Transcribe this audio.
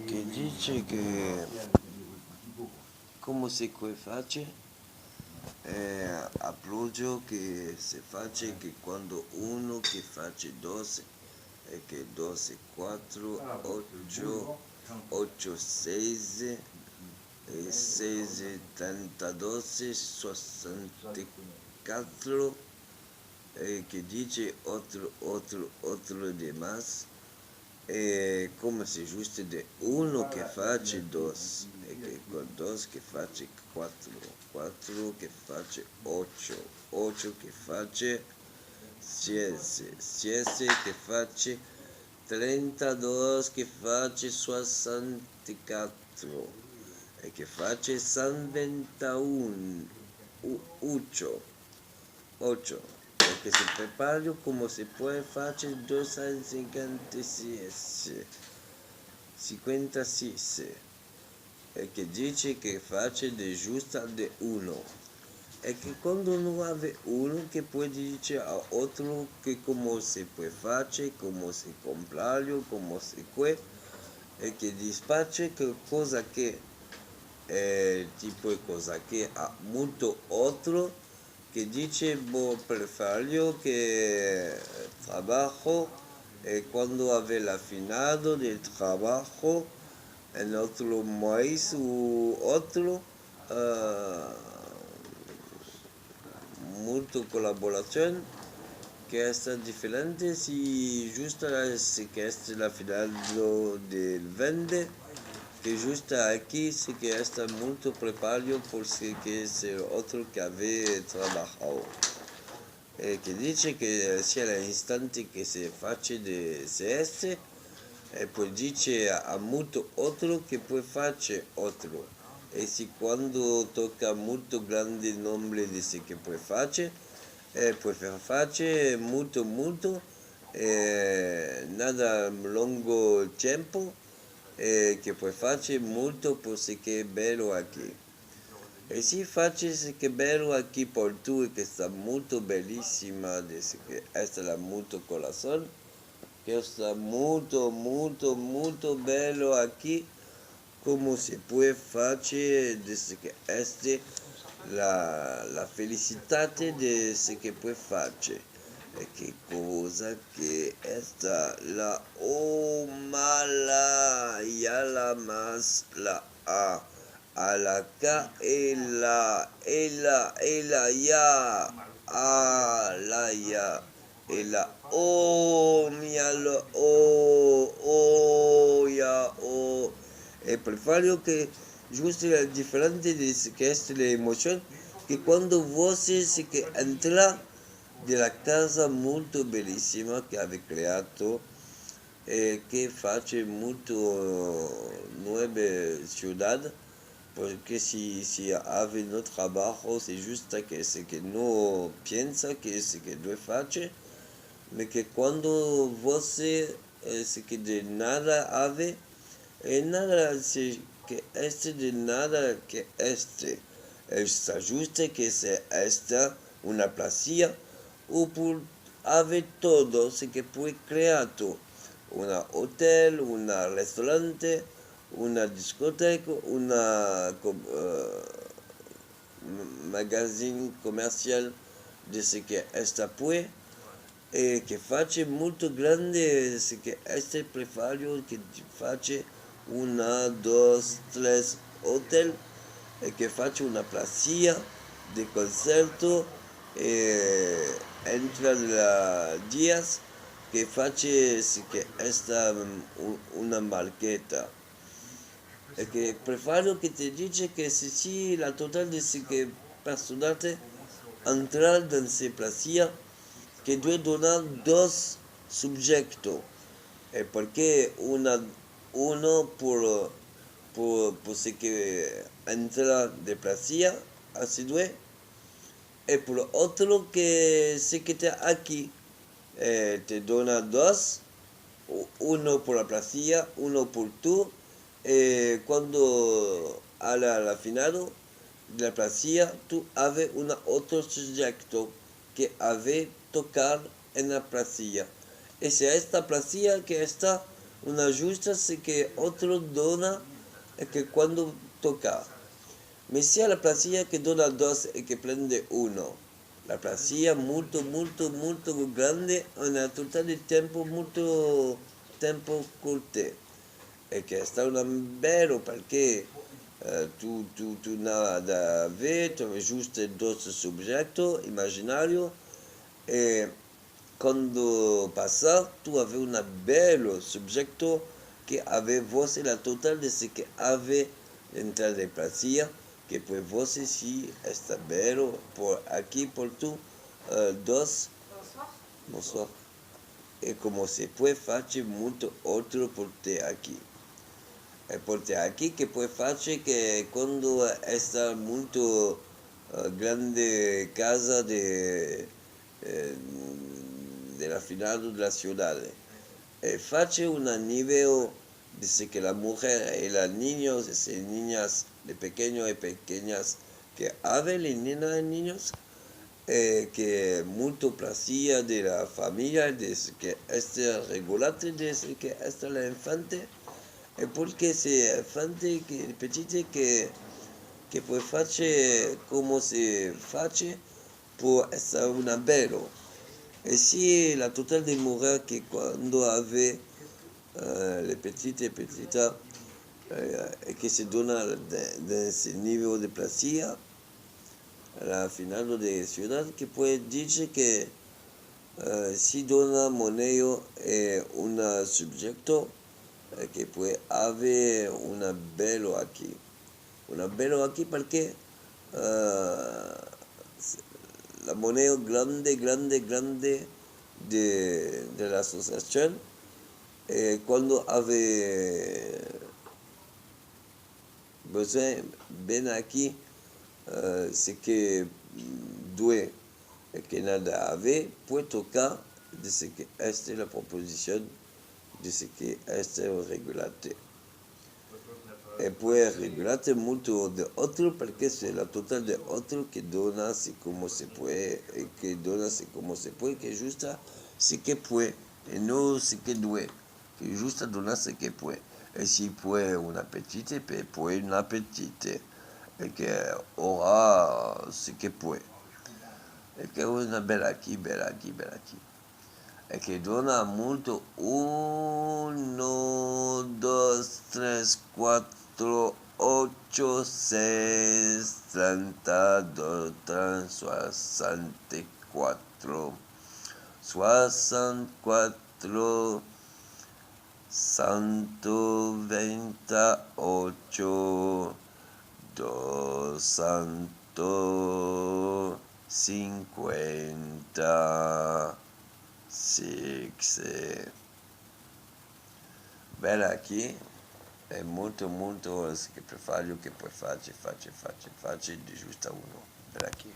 che dice che come si face approccio che si face che quando uno che face 12 e che 12 4 8 8 6 e 6 32 64 che dice otro demás come se giusto de uno che face dos e che con dos che face 4 4 che face 8 8 che face 16 16 che face 32 che face 64 e che face 121 8 8 que se prepare como se puede hacer 256 56 e che dice che face de justa de uno e che quando non ave uno che può dire a otro che como se puede face como se comprarlo como se puede e che dispace che cosa che tipo de cosa che ha molto otro que dice per farlo que trabajo cuando haber afinado del trabajo en otro país u otro mucha colaboración que es diferente si justo que es la final del vende que justo aquí sí que está muy preparado por si que es el otro que había trabajado que dice que si al instante que se face de CS pues dice a mucho otro que puede face otro y si cuando toca mucho grande nombre dice que puede face pues face mucho nada longo tiempo che puoi fare molto perché è bello qui. E si faccio che bello qui per tu che sta molto bellissima, che è molto corazon, che sta molto bello qui, come si può fare che è la felicità di che puoi fare. E che cosa che esta la o mala ya la más la a la k la ya a la ya la o mia lo o ya o e prefiero que justo la diferente de que es la emoción que cuando vos que entra de la casa molto bellissima che aveva creato e che face molto nuove ciudad porque si ave no trabajo es justo que es que no piensa que es que debe face me que cuando vos es que de nada ave nada se que este de nada que este es justo que se esta una placía o por haver todo ce che puoi creato una hotel, una restaurante, una discoteca, una magazine commercial de ce che esta poi e che face molto grande ce che este prefario che face una, dos, tres hotel e che face una placía de concerto entra la días que face que esta una marqueta e che prefaro che ti dice che se si la total de ce che personate entrar dans ces placía que deve donar dos subjectos porque uno por ce que entra de placía así due y por otro que se queda aquí te dona dos, uno por la placía, uno por tú, cuando a la final de la placía tú haces otro sujeto que ave tocar en la placía. Es esta placía que está una justa se che altro dona e che quando tocca. Ma sia la placia che dona dos e che prende uno. La placia molto molto molto grande, una totale di tempo molto tempo con te. E che è stato bello perché tu n'hai da avere, tu avevi giusto due soggetti immaginario e quando passa tu avevi un bello soggetto che aveva voce la totale di ce che aveva dentro la placia che poi voce sì è bello qui per tu dos bonsoir e come se può fare molto altro per te qui. E porti aquí che puoi fare che quando è molto grande casa della finale della ciudad e face un nivel dice que la mujer y los niños y niñas de pequeños y pequeñas que ave les nenas y niños que molto placía de la familia desde que este regulate desde que está la infante e perché se infante che petite che puoi fare come si face può essere una bello e sì la totale di morire che quando ave le petite e che si dona de ese livello di placia alla finale di ciudad che puoi dire che si dona moneda e un soggetto che può avere una bello aquí perché la moneda grande de la asociación quando ave besoin ben aquí c'est que due que nada ave può tocar de ce que esta la proposición de ce que esta regulate e puoi regulare molto di altro perché c'è la totale di altro che dona se come si può e che dona se come si può che giusta se che può e non se che due che giusta dona se che può e si può una petite e poi una petite e che ora se che può e che è una bella qui e che dona molto 1, 2, 3, 4, 8, 6, 32, 64, 64, 128, 250, 6. Bella aqui è molto che per farlo che puoi farci di giusta uno. Bella aqui.